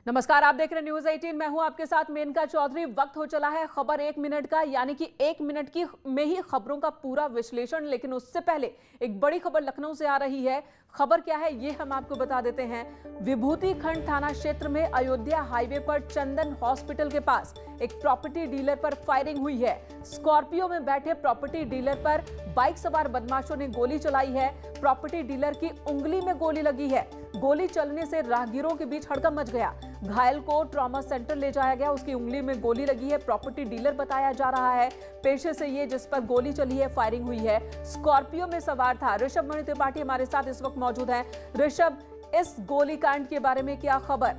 नमस्कार, आप देख रहे हैं न्यूज 18। मैं हूं आपके साथ मेनका चौधरी। वक्त हो चला है खबर 1 मिनट का, यानी कि 1 मिनट की में ही खबरों का पूरा विश्लेषण। लेकिन उससे पहले एक बड़ी खबर लखनऊ से आ रही है। खबर क्या है ये हम आपको बता देते हैं। विभूति खंड थाना क्षेत्र में अयोध्या हाईवे पर चंदन हॉस्पिटल के पास एक प्रॉपर्टी डीलर पर फायरिंग हुई है। स्कॉर्पियो में बैठे प्रॉपर्टी डीलर पर बाइक सवार बदमाशों ने गोली चलाई है। प्रॉपर्टी डीलर की उंगली में गोली लगी है। गोली चलने से राहगीरों के बीच हड़कंप मच गया। घायल को ट्रॉमा सेंटर ले जाया गया। उसकी उंगली में गोली लगी है। प्रॉपर्टी डीलर बताया जा रहा है। पेशे से ये जिस पर गोली चली है, फायरिंग हुई है, स्कॉर्पियो में सवार था। ऋषभ मणि त्रिपाठी हमारे साथ इस वक्त मौजूद हैं। ऋषभ, इस गोलीकांड के बारे में क्या खबर?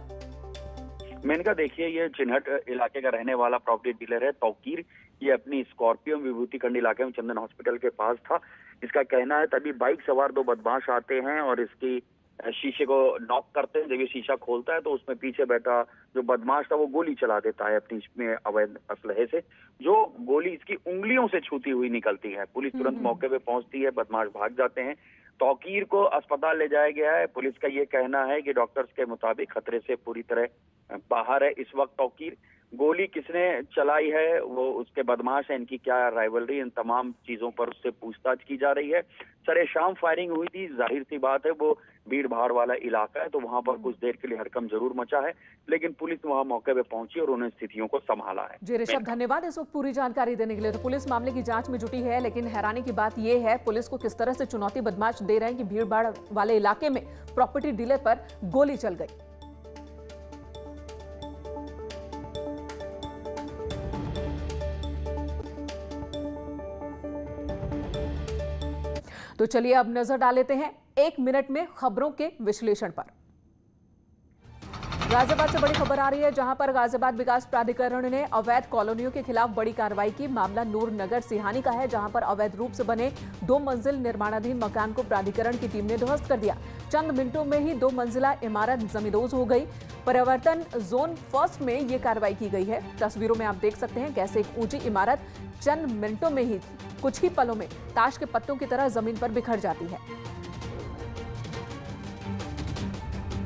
मेनका, देखिए, ये चिन्हट इलाके का रहने वाला प्रॉपर्टी डीलर है तौकीर। ये अपनी स्कॉर्पियो विभूति खंड इलाके में चंदन हॉस्पिटल के पास था। इसका कहना है तभी बाइक सवार दो बदमाश आते हैं और इसकी शीशे को नॉक करते हैं। जब ये शीशा खोलता है तो उसमें पीछे बैठा जो बदमाश था वो गोली चला देता है अपनी इसमें अवैध असलहे से। जो गोली इसकी उंगलियों से छूती हुई निकलती है। पुलिस तुरंत मौके पे पहुंचती है। बदमाश भाग जाते हैं। तौकीर को अस्पताल ले जाया गया है। पुलिस का ये कहना है कि डॉक्टर्स के मुताबिक खतरे से पूरी तरह बाहर है इस वक्त तौकीर। गोली किसने चलाई है, वो उसके बदमाश है, इनकी क्या राइवलरी, इन तमाम चीजों पर उससे पूछताछ की जा रही है। सरेशाम फायरिंग हुई थी। जाहिर सी बात है वो भीड़ भाड़ वाला इलाका है तो वहां पर कुछ देर के लिए हड़कंप जरूर मचा है, लेकिन पुलिस वहां मौके पे पहुंची और उन्हें स्थितियों को संभाला है। जी ऋषभ, धन्यवाद इस वक्त पूरी जानकारी देने के लिए। तो पुलिस मामले की जांच में जुटी है, लेकिन हैरानी की बात यह है पुलिस को किस तरह से चुनौती बदमाश दे रहे हैं कि भीड़ भाड़ वाले इलाके में प्रॉपर्टी डीलर पर गोली चल गई। तो चलिए अब नजर डाल लेते हैं 1 मिनट में खबरों के विश्लेषण पर। गाजियाबाद से बड़ी खबर आ रही है, जहां पर गाजियाबाद विकास प्राधिकरण ने अवैध कॉलोनियों के खिलाफ बड़ी कार्रवाई की। मामला नूर नगर सिहानी का है, जहां पर अवैध रूप से बने 2 मंजिल निर्माणाधीन मकान को प्राधिकरण की टीम ने ध्वस्त कर दिया। चंद मिनटों में ही 2 मंजिला इमारत जमींदोज हो गई। परिवर्तन जोन फर्स्ट में ये कार्रवाई की गई है। तस्वीरों में आप देख सकते हैं कैसे एक ऊंची इमारत चंद मिनटों में ही, कुछ ही पलों में ताश के पत्तों की तरह जमीन पर बिखर जाती है।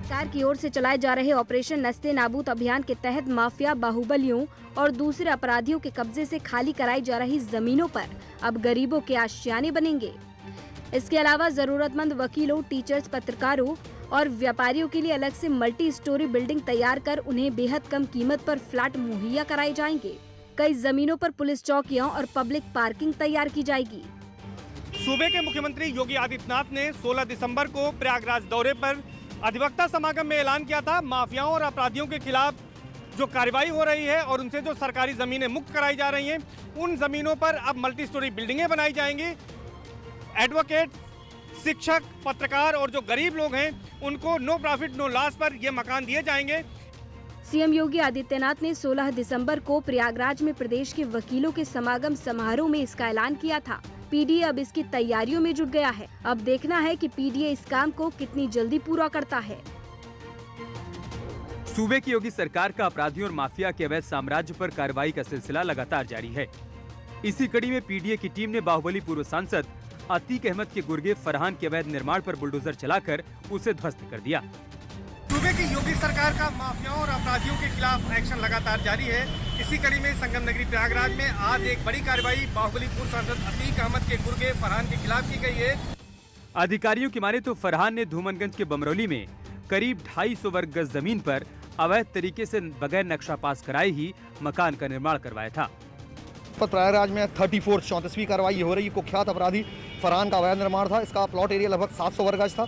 सरकार की ओर से चलाए जा रहे ऑपरेशन नस्ते नाबूद अभियान के तहत माफिया, बाहुबलियों और दूसरे अपराधियों के कब्जे से खाली कराई जा रही जमीनों पर अब गरीबों के आशियाने बनेंगे। इसके अलावा जरूरतमंद वकीलों, टीचर्स, पत्रकारों और व्यापारियों के लिए अलग से मल्टी स्टोरी बिल्डिंग तैयार कर उन्हें बेहद कम कीमत पर फ्लैट मुहैया कराए जाएंगे। कई जमीनों पर पुलिस चौकियां और पब्लिक पार्किंग तैयार की जाएगी। सूबे के मुख्यमंत्री योगी आदित्यनाथ ने 16 दिसंबर को प्रयागराज दौरे पर अधिवक्ता समागम में ऐलान किया था माफियाओं और अपराधियों के खिलाफ जो कार्रवाई हो रही है और उनसे जो सरकारी जमीनें मुक्त कराई जा रही हैं, उन जमीनों पर अब मल्टी स्टोरी बिल्डिंगें बनाई जाएंगी। एडवोकेट, शिक्षक, पत्रकार और जो गरीब लोग हैं उनको नो प्रॉफिट नो लॉस पर ये मकान दिए जाएंगे। सीएम योगी आदित्यनाथ ने 16 दिसंबर को प्रयागराज में प्रदेश के वकीलों के समागम समारोह में इसका ऐलान किया था। पीडीए अब इसकी तैयारियों में जुट गया है। अब देखना है कि पीडीए इस काम को कितनी जल्दी पूरा करता है। सूबे की योगी सरकार का अपराधियों और माफिया के अवैध साम्राज्य पर कार्रवाई का सिलसिला लगातार जारी है। इसी कड़ी में पीडीए की टीम ने बाहुबली पूर्व सांसद अतीक अहमद के गुर्गे फरहान के अवैध निर्माण पर बुलडोजर चलाकर उसे ध्वस्त कर दिया। सूबे की योगी सरकार का माफियाओं और अपराधियों के खिलाफ एक्शन लगातार जारी है। इसी कड़ी में संगम नगरी प्रयागराज में आज एक बड़ी कार्रवाई बाहुबली पूर्व सांसद अतीक अहमद के गुर्गे फरहान के खिलाफ की गई है। अधिकारियों की माने तो फरहान ने धूमनगंज के बमरौली में करीब 250 वर्ग गज जमीन पर अवैध तरीके से बगैर नक्शा पास कराए ही मकान का निर्माण करवाया था। प्रयागराज में 34वीं कार्रवाई हो रही। कुख्यात अपराधी फरहान का अवैध निर्माण था। इसका प्लॉट एरिया लगभग 700 वर्ग गज था।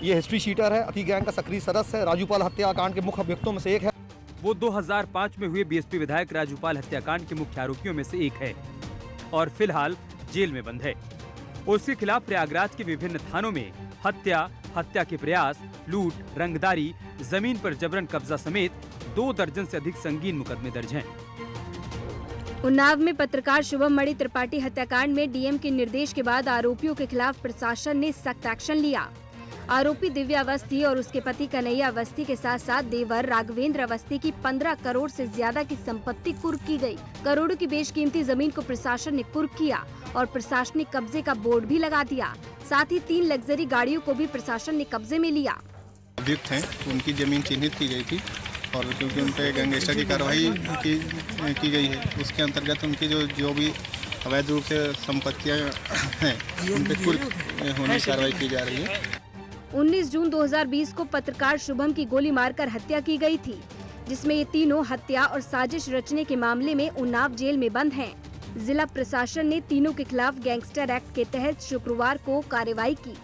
ये हिस्ट्री शीटर है, अतीक गैंग का सक्रिय सदस्य है, राजूपाल हत्याकांड के मुख्य अभियुक्तों में से एक है। वो 2005 में हुए बीएसपी विधायक राजूपाल हत्याकांड के मुख्य आरोपियों में से एक है और फिलहाल जेल में बंद है। उसके खिलाफ प्रयागराज के विभिन्न थानों में हत्या, हत्या के प्रयास, लूट, रंगदारी, जमीन पर जबरन कब्जा समेत 2 दर्जन से अधिक संगीन मुकदमे दर्ज हैं। उन्नाव में पत्रकार शुभम मणि त्रिपाठी हत्याकांड में डीएम के निर्देश के बाद आरोपियों के खिलाफ प्रशासन ने सख्त एक्शन लिया। आरोपी दिव्या अवस्थी और उसके पति कन्हैया अवस्थी के साथ साथ देवर राघवेंद्र अवस्थी की 15 करोड़ से ज्यादा की संपत्ति कुर्क की गई। करोड़ों की बेशकीमती जमीन को प्रशासन ने कुर्क किया और प्रशासनिक कब्जे का बोर्ड भी लगा दिया। साथ ही 3 लग्जरी गाड़ियों को भी प्रशासन ने कब्जे में लिया। अभियुक्त हैं, उनकी जमीन चिन्हित की गई थी और क्योंकि उन पर गैंगस्टर की कार्रवाई की गई है, उसके अंतर्गत उनकी जो भी अवैध रूप से संपत्तियां हैं उन पर कुल होने की कार्रवाई की जा रही है। 19 जून 2020 को पत्रकार शुभम की गोली मारकर हत्या की गई थी, जिसमें ये तीनों हत्या और साजिश रचने के मामले में उन्नाव जेल में बंद हैं। जिला प्रशासन ने तीनों के खिलाफ गैंगस्टर एक्ट के तहत शुक्रवार को कार्रवाई की।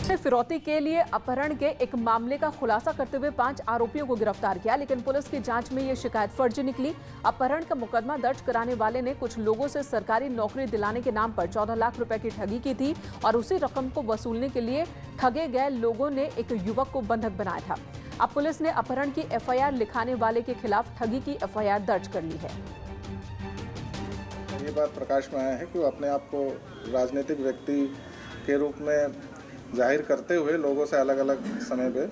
फिरौती के लिए अपहरण के एक मामले का खुलासा करते हुए 5 आरोपियों को गिरफ्तार किया, लेकिन पुलिस की जांच में ये शिकायत फर्जी निकली। अपहरण का मुकदमा दर्ज कराने वाले ने कुछ लोगों से सरकारी नौकरी दिलाने के नाम पर 14 लाख रुपए की ठगी की थी और उसी रकम को वसूलने के लिए ठगे गए लोगों ने एक युवक को बंधक बनाया था। अब पुलिस ने अपहरण की एफआईआर लिखाने वाले के खिलाफ ठगी की एफआईआर दर्ज कर ली है। ये बात प्रकाश में आया है कि वो अपने आप को राजनीतिक व्यक्ति के रूप में जाहिर करते हुए लोगों से अलग अलग समय पे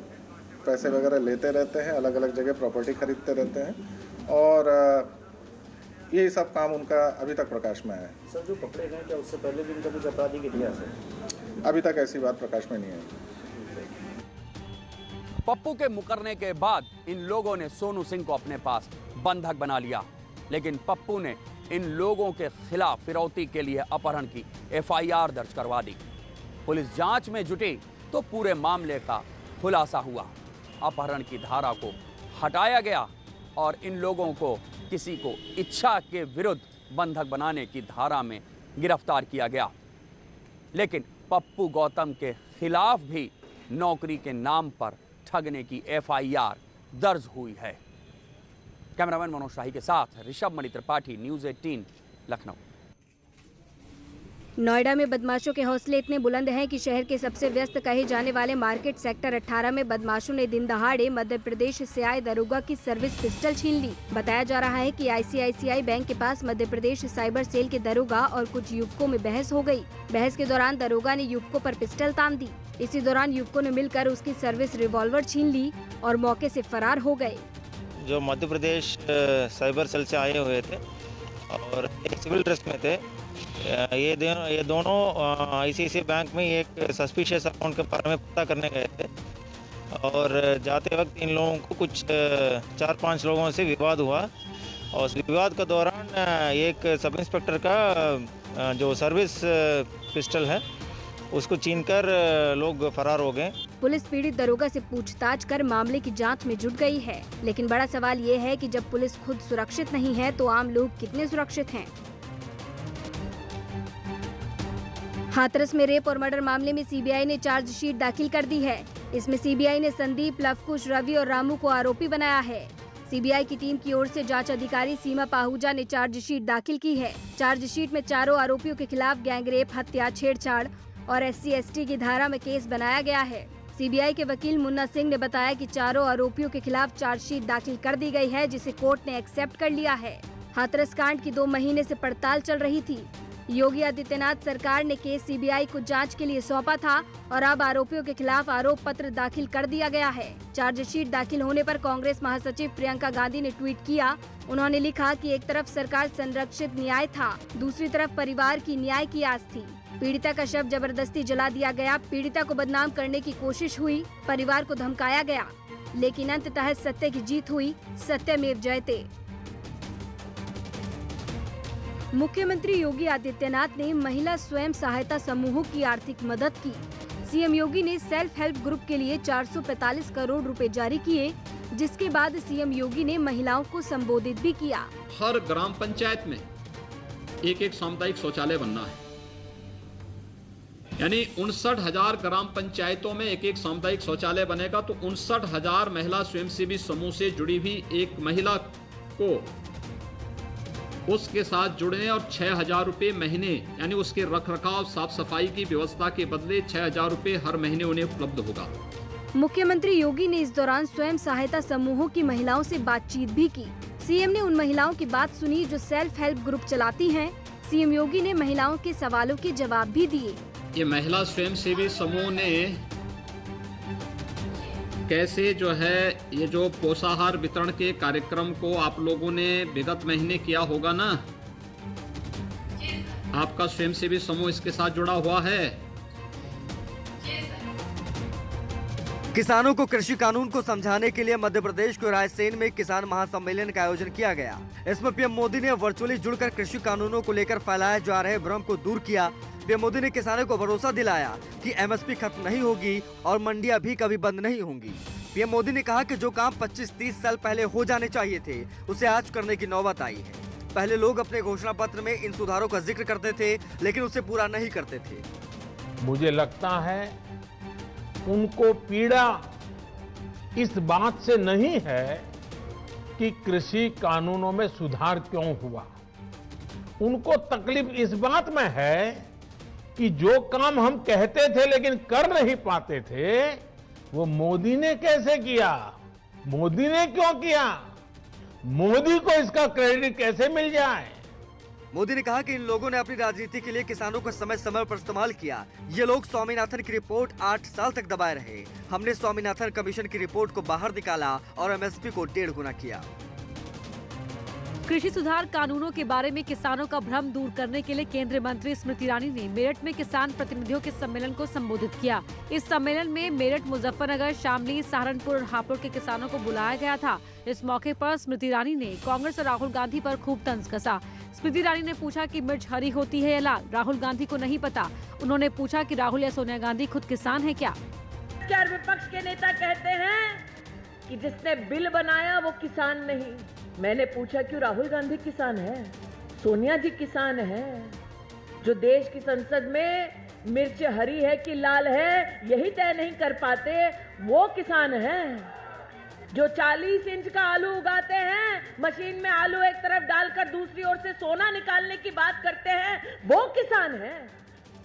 पैसे वगैरह लेते रहते हैं, अलग अलग जगह प्रॉपर्टी खरीदते रहते हैं और ये सब काम उनका अभी तक प्रकाश में आया है। सर, जो पकड़े गए क्या उससे पहले भी इनका कुछ आपराधिक इतिहास है? अभी तक ऐसी बात प्रकाश में नहीं आई। पप्पू के मुकरने के बाद इन लोगों ने सोनू सिंह को अपने पास बंधक बना लिया, लेकिन पप्पू ने इन लोगों के खिलाफ फिरौती के लिए अपहरण की एफआईआर दर्ज करवा दी। पुलिस जांच में जुटी तो पूरे मामले का खुलासा हुआ। अपहरण की धारा को हटाया गया और इन लोगों को किसी को इच्छा के विरुद्ध बंधक बनाने की धारा में गिरफ्तार किया गया। लेकिन पप्पू गौतम के खिलाफ भी नौकरी के नाम पर ठगने की एफआईआर दर्ज हुई है। कैमरामैन मनोज शाही के साथ ऋषभ मणि त्रिपाठी, न्यूज़ 18, लखनऊ। नोएडा में बदमाशों के हौसले इतने बुलंद हैं कि शहर के सबसे व्यस्त कहे जाने वाले मार्केट सेक्टर 18 में बदमाशों ने दिन दहाड़े मध्य प्रदेश से आए दरोगा की सर्विस पिस्टल छीन ली। बताया जा रहा है कि आईसीआईसीआई बैंक के पास मध्य प्रदेश साइबर सेल के दरोगा और कुछ युवकों में बहस हो गई। बहस के दौरान दरोगा ने युवकों पर पिस्टल तान दी। इसी दौरान युवकों ने मिलकर उसकी सर्विस रिवॉल्वर छीन ली और मौके से फरार हो गए। जो मध्य प्रदेश साइबर सेल से आए हुए थे और एक सिविल ड्रेस में थे, ये दोनों आईसीआईसीआई बैंक में एक सस्पिशियस अकाउंट के बारे में पता करने गए थे और जाते वक्त इन लोगों को कुछ 4-5 लोगों से विवाद हुआ और उस विवाद के दौरान एक सब इंस्पेक्टर का जो सर्विस पिस्टल है उसको छीनकर लोग फरार हो गए। पुलिस पीड़ित दरोगा से पूछताछ कर मामले की जांच में जुट गई है, लेकिन बड़ा सवाल ये है कि जब पुलिस खुद सुरक्षित नहीं है तो आम लोग कितने सुरक्षित हैं? हाथरस में रेप और मर्डर मामले में सीबीआई ने चार्जशीट दाखिल कर दी है। इसमें सीबीआई ने संदीप, लवकुश, रवि और रामू को आरोपी बनाया है। सीबीआई की टीम की ओर से जांच अधिकारी सीमा पाहूजा ने चार्जशीट दाखिल की है। चार्जशीट में चारों आरोपियों के खिलाफ गैंगरेप, हत्या, छेड़छाड़ और SC/ST की धारा में केस बनाया गया है। सीबीआई के वकील मुन्ना सिंह ने बताया कि चारों आरोपियों के खिलाफ चार्जशीट दाखिल कर दी गई है, जिसे कोर्ट ने एक्सेप्ट कर लिया है। हाथरस कांड की 2 महीने से पड़ताल चल रही थी। योगी आदित्यनाथ सरकार ने केस सीबीआई को जांच के लिए सौंपा था और अब आरोपियों के खिलाफ आरोप पत्र दाखिल कर दिया गया है। चार्जशीट दाखिल होने पर कांग्रेस महासचिव प्रियंका गांधी ने ट्वीट किया। उन्होंने लिखा कि एक तरफ सरकार संरक्षित न्याय था, दूसरी तरफ परिवार की न्याय की आस थी। पीड़िता का शव जबरदस्ती जला दिया गया। पीड़िता को बदनाम करने की कोशिश हुई, परिवार को धमकाया गया, लेकिन अंततः सत्य की जीत हुई। सत्यमेव जयते। मुख्यमंत्री योगी आदित्यनाथ ने महिला स्वयं सहायता समूहों की आर्थिक मदद की। सीएम योगी ने सेल्फ हेल्प ग्रुप के लिए 445 करोड़ रुपए जारी किए, जिसके बाद सीएम योगी ने महिलाओं को संबोधित भी किया। हर ग्राम पंचायत में एक सामुदायिक शौचालय बनना है, यानी 59,000 ग्राम पंचायतों में एक सामुदायिक शौचालय बनेगा तो 59,000 महिला स्वयंसेवी समूह से जुड़ी हुई एक महिला को उसके साथ जुड़ने और 6,000 रुपये महीने, यानी उसके रखरखाव, साफ सफाई की व्यवस्था के बदले 6,000 रुपये हर महीने उन्हें उपलब्ध होगा। मुख्यमंत्री योगी ने इस दौरान स्वयं सहायता समूहों की महिलाओं से बातचीत भी की। सीएम ने उन महिलाओं की बात सुनी जो सेल्फ हेल्प ग्रुप चलाती हैं। सीएम योगी ने महिलाओं के सवालों के जवाब भी दिए। ये महिला स्वयंसेवी समूह ने कैसे जो है ये जो पोषाहार वितरण के कार्यक्रम को आप लोगों ने विगत महीने किया होगा ना, आपका स्वयंसेवी समूह इसके साथ जुड़ा हुआ है। किसानों को कृषि कानून को समझाने के लिए मध्य प्रदेश के रायसेन में किसान महासम्मेलन का आयोजन किया गया। इसमें पीएम मोदी ने वर्चुअली जुड़कर कृषि कानूनों को लेकर फैलाए जा रहे भ्रम को दूर किया। पीएम मोदी ने किसानों को भरोसा दिलाया कि एमएसपी खत्म नहीं होगी और मंडियां भी कभी बंद नहीं होंगी। पीएम मोदी ने कहा कि जो काम 25-30 साल पहले हो जाने चाहिए थे, उसे आज करने की नौबत आई है। पहले लोग अपने घोषणा पत्र में इन सुधारों का जिक्र करते थे, लेकिन उसे पूरा नहीं करते थे। मुझे लगता है उनको पीड़ा इस बात से नहीं है कि कृषि कानूनों में सुधार क्यों हुआ। उनको तकलीफ इस बात में है कि जो काम हम कहते थे लेकिन कर नहीं पाते थे, वो मोदी ने कैसे किया, मोदी ने क्यों किया, मोदी को इसका क्रेडिट कैसे मिल जाए। मोदी ने कहा कि इन लोगों ने अपनी राजनीति के लिए किसानों को समय समय पर इस्तेमाल किया। ये लोग स्वामीनाथन की रिपोर्ट 8 साल तक दबाए रहे। हमने स्वामीनाथन कमीशन की रिपोर्ट को बाहर निकाला और एमएसपी को 1.5 गुना किया। कृषि सुधार कानूनों के बारे में किसानों का भ्रम दूर करने के लिए केंद्रीय मंत्री स्मृति ईरानी ने मेरठ में किसान प्रतिनिधियों के सम्मेलन को संबोधित किया। इस सम्मेलन में मेरठ, मुजफ्फरनगर, शामली, सहारनपुर और हापुड़ के किसानों को बुलाया गया था। इस मौके पर स्मृति ईरानी ने कांग्रेस और राहुल गांधी पर खूब तंज कसा। स्मृति ईरानी ने पूछा कि मिर्च हरी होती है या लाल, राहुल गांधी को नहीं पता। उन्होंने पूछा कि राहुल या सोनिया गांधी खुद किसान है क्या। विपक्ष के नेता कहते हैं कि जिसने बिल बनाया वो किसान नहीं। मैंने पूछा क्यों राहुल गांधी किसान है, सोनिया जी किसान है। जो देश की संसद में मिर्च हरी है कि लाल है यही तय नहीं कर पाते, वो किसान है। जो 40 इंच का आलू उगाते हैं, मशीन में आलू एक तरफ डालकर दूसरी ओर से सोना निकालने की बात करते हैं, वो किसान है।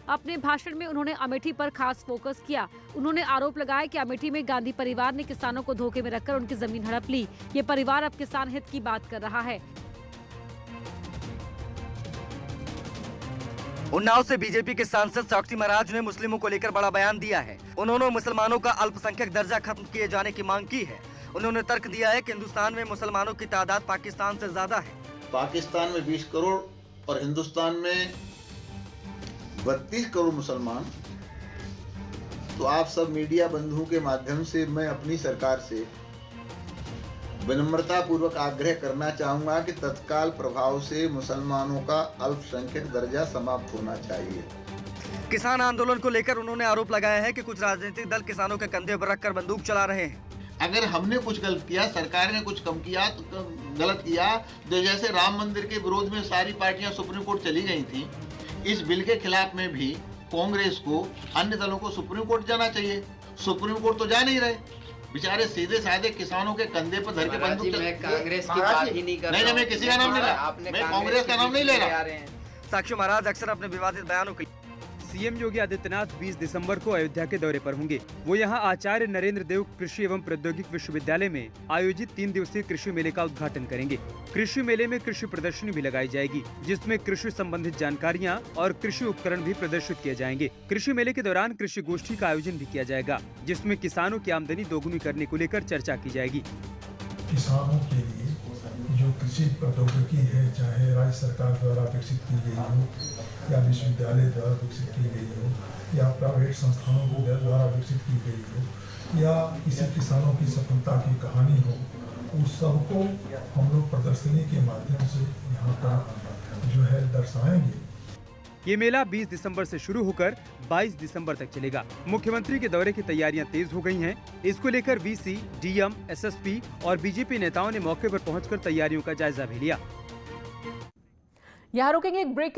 अपने भाषण में उन्होंने अमेठी पर खास फोकस किया। उन्होंने आरोप लगाया कि अमेठी में गांधी परिवार ने किसानों को धोखे में रखकर उनकी जमीन हड़प ली। ये परिवार अब किसान हित की बात कर रहा है। उन्नाव से बीजेपी के सांसद साक्षी महाराज ने मुस्लिमों को लेकर बड़ा बयान दिया है। उन्होंने मुसलमानों का अल्पसंख्यक दर्जा खत्म किए जाने की मांग की है। उन्होंने तर्क दिया है कि हिंदुस्तान में मुसलमानों की तादाद पाकिस्तान से ज्यादा है। पाकिस्तान में 20 करोड़ और हिंदुस्तान में 32 करोड़ मुसलमान। तो आप सब मीडिया बंधुओं के माध्यम से मैं अपनी सरकार से विनम्रता पूर्वक आग्रह करना चाहूंगा कि तत्काल प्रभाव से मुसलमानों का अल्पसंख्यक दर्जा समाप्त होना चाहिए। किसान आंदोलन को लेकर उन्होंने आरोप लगाया है कि कुछ राजनीतिक दल किसानों के कंधे पर रखकर बंदूक चला रहे हैं। अगर हमने कुछ गलत किया, सरकार ने कुछ कम किया तो गलत किया, तो जैसे राम मंदिर के विरोध में सारी पार्टियां सुप्रीम कोर्ट चली गई थी, इस बिल के खिलाफ में भी कांग्रेस को, अन्य दलों को सुप्रीम कोर्ट जाना चाहिए। सुप्रीम कोर्ट तो जा नहीं रहे, बेचारे सीधे साधे किसानों के कंधे पर धर के बंदूक। कांग्रेस की बात ही नहीं कर रहा। नहीं, मैं किसी का नाम नहीं ले रहा, मैं कांग्रेस का नाम नहीं ले रहा। साक्षी महाराज अक्सर अपने विवादित बयानों के सीएम योगी आदित्यनाथ 20 दिसंबर को अयोध्या के दौरे पर होंगे। वो यहां आचार्य नरेंद्र देव कृषि एवं प्रौद्योगिकी विश्वविद्यालय में आयोजित 3 दिवसीय कृषि मेले का उद्घाटन करेंगे। कृषि मेले में कृषि प्रदर्शनी भी लगाई जाएगी, जिसमें कृषि संबंधित जानकारियां और कृषि उपकरण भी प्रदर्शित किए जाएंगे। कृषि मेले के दौरान कृषि गोष्ठी का आयोजन भी किया जाएगा, जिसमें किसानों की आमदनी दोगुनी करने को लेकर चर्चा की जाएगी। किसानों के लिए जो कृषि प्रौद्योगिकी है, चाहे राज्य सरकार द्वारा विकसित की गई हो या विश्वविद्यालय द्वारा विकसित की गई हो या प्राइवेट संस्थानों के द्वारा विकसित की गई हो या किसी किसानों की सफलता की कहानी हो, उस सबको हम लोग प्रदर्शनी के माध्यम से यहाँ पर जो है दर्शाएंगे। ये मेला 20 दिसंबर से शुरू होकर 22 दिसंबर तक चलेगा। मुख्यमंत्री के दौरे की तैयारियां तेज हो गई हैं। इसको लेकर वीसी, डीएम, एसएसपी और बीजेपी नेताओं ने मौके पर पहुंचकर तैयारियों का जायजा भी लिया। यहाँ रुकेंगे एक ब्रेक।